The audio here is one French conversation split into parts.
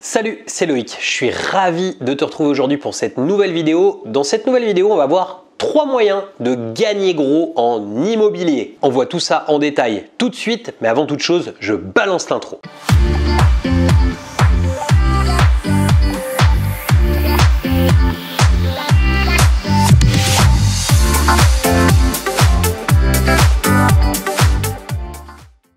Salut, c'est Loïc, je suis ravi de te retrouver aujourd'hui pour cette nouvelle vidéo. Dans cette nouvelle vidéo, on va voir 3 moyens de gagner gros en immobilier. On voit tout ça en détail tout de suite, mais avant toute chose, je balance l'intro.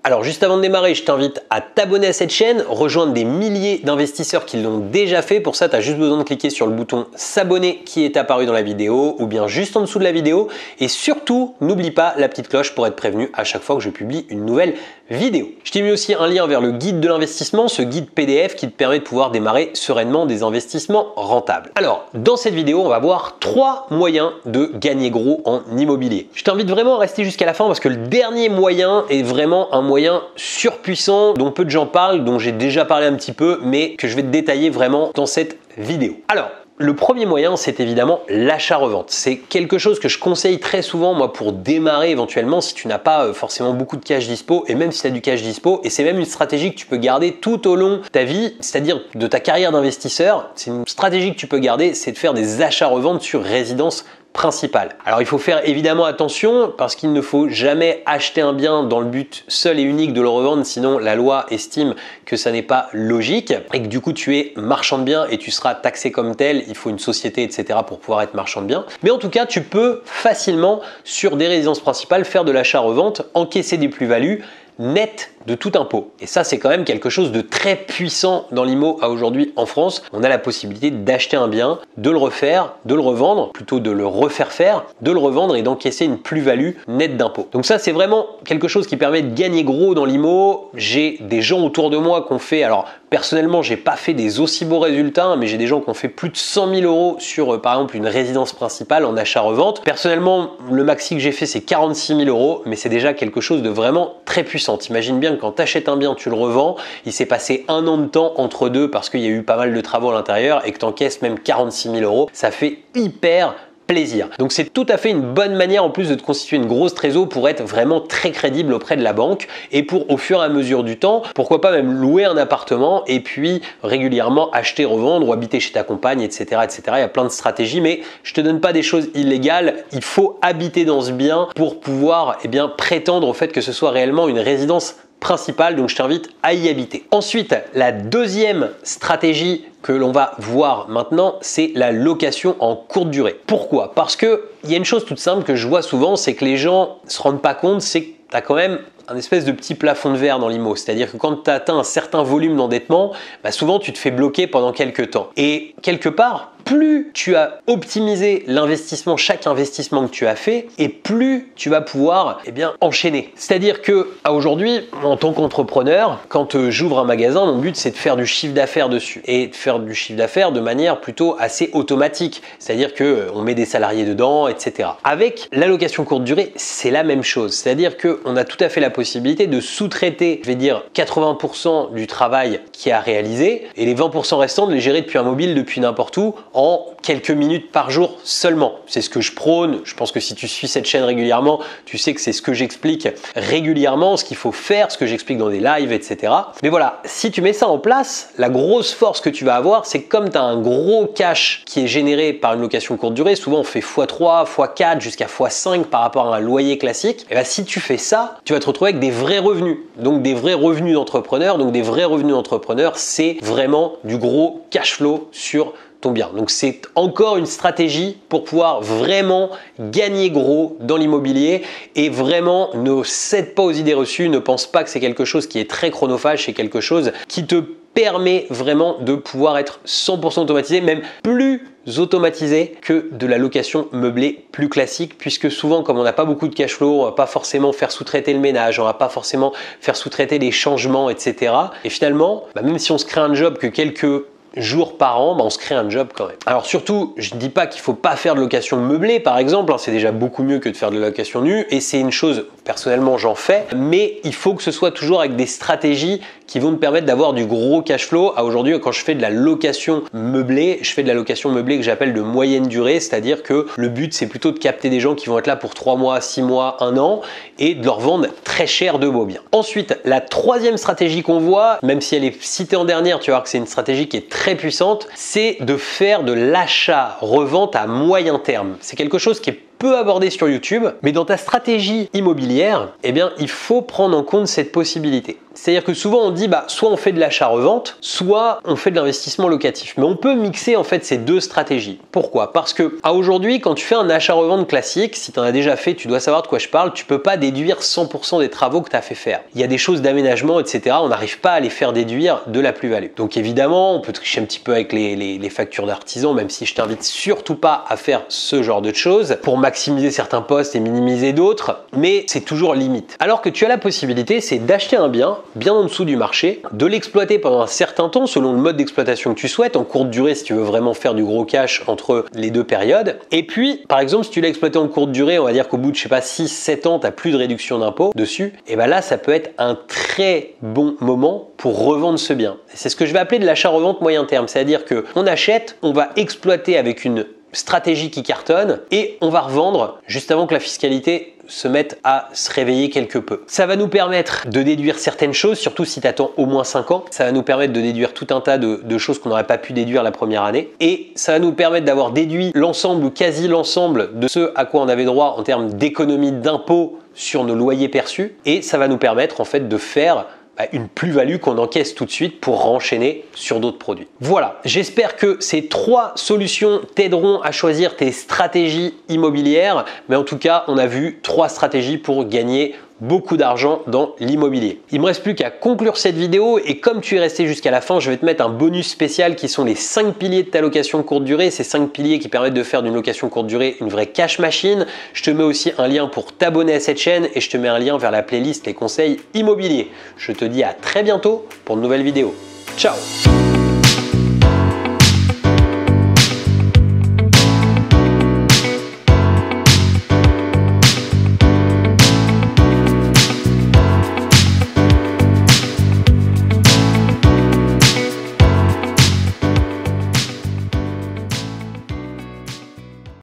Alors juste avant de démarrer, je t'invite à t'abonner à cette chaîne, rejoindre des milliers d'investisseurs qui l'ont déjà fait. Pour ça, tu as juste besoin de cliquer sur le bouton s'abonner qui est apparu dans la vidéo ou bien juste en dessous de la vidéo. Et surtout, n'oublie pas la petite cloche pour être prévenu à chaque fois que je publie une nouvelle vidéo. Je t'ai mis aussi un lien vers le guide de l'investissement, ce guide PDF qui te permet de pouvoir démarrer sereinement des investissements rentables. Alors, dans cette vidéo, on va voir 3 moyens de gagner gros en immobilier. Je t'invite vraiment à rester jusqu'à la fin parce que le dernier moyen est vraiment un moyen surpuissant dont peu de gens parlent, dont j'ai déjà parlé un petit peu, mais que je vais te détailler vraiment dans cette vidéo. Alors, le premier moyen, c'est évidemment l'achat-revente. C'est quelque chose que je conseille très souvent, moi, pour démarrer éventuellement si tu n'as pas forcément beaucoup de cash dispo et même si tu as du cash dispo. Et c'est même une stratégie que tu peux garder tout au long de ta vie, c'est-à-dire de ta carrière d'investisseur. C'est une stratégie que tu peux garder, c'est de faire des achats-reventes sur résidence principale. Alors il faut faire évidemment attention parce qu'il ne faut jamais acheter un bien dans le but seul et unique de le revendre, sinon la loi estime que ça n'est pas logique et que du coup tu es marchand de biens et tu seras taxé comme tel, il faut une société etc. pour pouvoir être marchand de biens. Mais en tout cas tu peux facilement sur des résidences principales faire de l'achat-revente, encaisser des plus-values net de tout impôt. Et ça, c'est quand même quelque chose de très puissant dans l'IMO à aujourd'hui en France. On a la possibilité d'acheter un bien, de le refaire, de le revendre, plutôt de le refaire faire, de le revendre et d'encaisser une plus-value nette d'impôt. Donc ça, c'est vraiment quelque chose qui permet de gagner gros dans l'IMO. J'ai des gens autour de moi qui ont fait, alors personnellement, j'ai pas fait des aussi beaux résultats, mais j'ai des gens qui ont fait plus de 100 000 euros sur, par exemple, une résidence principale en achat-revente. Personnellement, le maxi que j'ai fait, c'est 46 000 euros, mais c'est déjà quelque chose de vraiment très puissant. T'imagines bien que quand tu achètes un bien, tu le revends, il s'est passé 1 an de temps entre deux parce qu'il y a eu pas mal de travaux à l'intérieur et que tu encaisses même 46 000 euros, ça fait hyper plaisir. Donc c'est tout à fait une bonne manière en plus de te constituer une grosse trésor pour être vraiment très crédible auprès de la banque et pour au fur et à mesure du temps, pourquoi pas même louer un appartement et puis régulièrement acheter, revendre ou habiter chez ta compagne, etc. etc. Il y a plein de stratégies, mais je te donne pas des choses illégales. Il faut habiter dans ce bien pour pouvoir prétendre au fait que ce soit réellement une résidence principale, donc je t'invite à y habiter. Ensuite, la deuxième stratégie que l'on va voir maintenant, c'est la location en courte durée. Pourquoi? Parce que il y a une chose toute simple que je vois souvent, c'est que les gens se rendent pas compte, c'est que tu as quand même un espèce de petit plafond de verre dans l'IMO. C'est-à-dire que quand tu atteins un certain volume d'endettement, souvent tu te fais bloquer pendant quelques temps. Et quelque part, plus tu as optimisé l'investissement, chaque investissement que tu as fait, et plus tu vas pouvoir enchaîner. C'est-à-dire que aujourd'hui, en tant qu'entrepreneur, quand j'ouvre un magasin, mon but c'est de faire du chiffre d'affaires dessus et de faire du chiffre d'affaires de manière plutôt assez automatique. C'est-à-dire que on met des salariés dedans, etc. Avec la location courte durée, c'est la même chose. C'est-à-dire que on a tout à fait la possibilité de sous-traiter, 80% du travail qui est à réaliser et les 20% restants de les gérer depuis un mobile, depuis n'importe où, en quelques minutes par jour seulement. C'est ce que je prône. Je pense que si tu suis cette chaîne régulièrement, tu sais que c'est ce que j'explique régulièrement, ce qu'il faut faire, ce que j'explique dans des lives, etc. Mais voilà, si tu mets ça en place, la grosse force que tu vas avoir, c'est que comme tu as un gros cash qui est généré par une location courte durée, souvent on fait x3, x4, jusqu'à x5 par rapport à un loyer classique, et si tu fais ça, tu vas te retrouver avec des vrais revenus. Donc des vrais revenus d'entrepreneur. Donc des vrais revenus d'entrepreneur, c'est vraiment du gros cash flow sur ton bien. Donc c'est encore une stratégie pour pouvoir vraiment gagner gros dans l'immobilier et vraiment ne cède pas aux idées reçues, ne pense pas que c'est quelque chose qui est très chronophage, c'est quelque chose qui te permet vraiment de pouvoir être 100% automatisé, même plus automatisé que de la location meublée plus classique, puisque souvent comme on n'a pas beaucoup de cash flow, on va pas forcément faire sous-traiter le ménage, on va pas forcément faire sous-traiter les changements, etc. Et finalement, même si on se crée un job que quelques jours par an, on se crée un job quand même. Alors surtout, je ne dis pas qu'il ne faut pas faire de location meublée par exemple, c'est déjà beaucoup mieux que de faire de la location nue et c'est une chose, personnellement j'en fais, mais il faut que ce soit toujours avec des stratégies qui vont me permettre d'avoir du gros cash flow. Aujourd'hui, quand je fais de la location meublée, je fais de la location meublée que j'appelle de moyenne durée, c'est-à-dire que le but c'est plutôt de capter des gens qui vont être là pour 3 mois, 6 mois, 1 an et de leur vendre très cher de beaux biens. Ensuite, la troisième stratégie qu'on voit, même si elle est citée en dernière, tu vas voir que c'est une stratégie qui est très puissante, c'est de faire de l'achat-revente à moyen terme. C'est quelque chose qui est peu abordé sur YouTube, mais dans ta stratégie immobilière, eh bien, il faut prendre en compte cette possibilité. C'est-à-dire que souvent on dit soit on fait de l'achat-revente, soit on fait de l'investissement locatif. Mais on peut mixer en fait ces deux stratégies. Pourquoi? Parce que à aujourd'hui, quand tu fais un achat-revente classique, si tu en as déjà fait, tu dois savoir de quoi je parle, tu peux pas déduire 100% des travaux que tu as fait faire. Il y a des choses d'aménagement, etc. On n'arrive pas à les faire déduire de la plus-value. Donc évidemment, on peut tricher un petit peu avec les factures d'artisans, même si je t'invite surtout pas à faire ce genre de choses pour maximiser certains postes et minimiser d'autres, mais c'est toujours limite. Alors que tu as la possibilité, c'est d'acheter un bien en dessous du marché, de l'exploiter pendant un certain temps selon le mode d'exploitation que tu souhaites, en courte durée si tu veux vraiment faire du gros cash entre les deux périodes. Et puis, par exemple, si tu l'as exploité en courte durée, on va dire qu'au bout de, je sais pas, 6-7 ans, tu n'as plus de réduction d'impôt dessus, et bien là, ça peut être un très bon moment pour revendre ce bien. C'est ce que je vais appeler de l'achat-revente moyen terme, c'est-à-dire qu'on achète, on va exploiter avec une stratégie qui cartonne et on va revendre juste avant que la fiscalité se mette à se réveiller quelque peu. Ça va nous permettre de déduire certaines choses, surtout si tu attends au moins 5 ans. Ça va nous permettre de déduire tout un tas de choses qu'on n'aurait pas pu déduire la première année. Et ça va nous permettre d'avoir déduit l'ensemble ou quasi l'ensemble de ce à quoi on avait droit en termes d'économie d'impôts sur nos loyers perçus. Et ça va nous permettre en fait de faire une plus-value qu'on encaisse tout de suite pour renchaîner sur d'autres produits. Voilà, j'espère que ces 3 solutions t'aideront à choisir tes stratégies immobilières, mais en tout cas, on a vu 3 stratégies pour gagner beaucoup d'argent dans l'immobilier. Il me reste plus qu'à conclure cette vidéo et comme tu es resté jusqu'à la fin, je vais te mettre un bonus spécial qui sont les 5 piliers de ta location courte durée, ces 5 piliers qui permettent de faire d'une location courte durée une vraie cash machine. Je te mets aussi un lien pour t'abonner à cette chaîne et je te mets un lien vers la playlist les conseils immobiliers. Je te dis à très bientôt pour de nouvelles vidéos. Ciao!